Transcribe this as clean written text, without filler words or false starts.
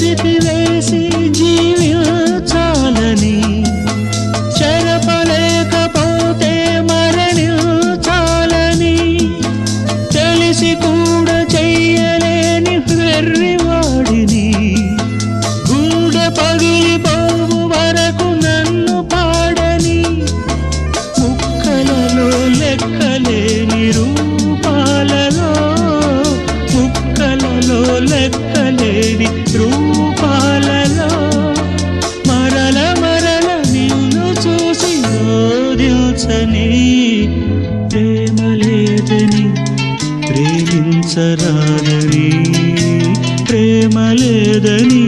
చెరిపివేసి జీవించాలని, చెరపలేకపోతే మరణించాలని, తెలిసి కూడా చెయ్యలేని వెర్రివాడిని, గుండె పగిలిపోవు వరకు నన్ను పాడని, ముక్కలలో లెక్కలేని రూపాలలో, ముక్కలలో లెక్కలేని రూపాలలో మరల మరల నిన్ను చూసి ఓదిల్చని, ప్రేమ లేదని ప్రేమించరాదని, ప్రేమ లేదని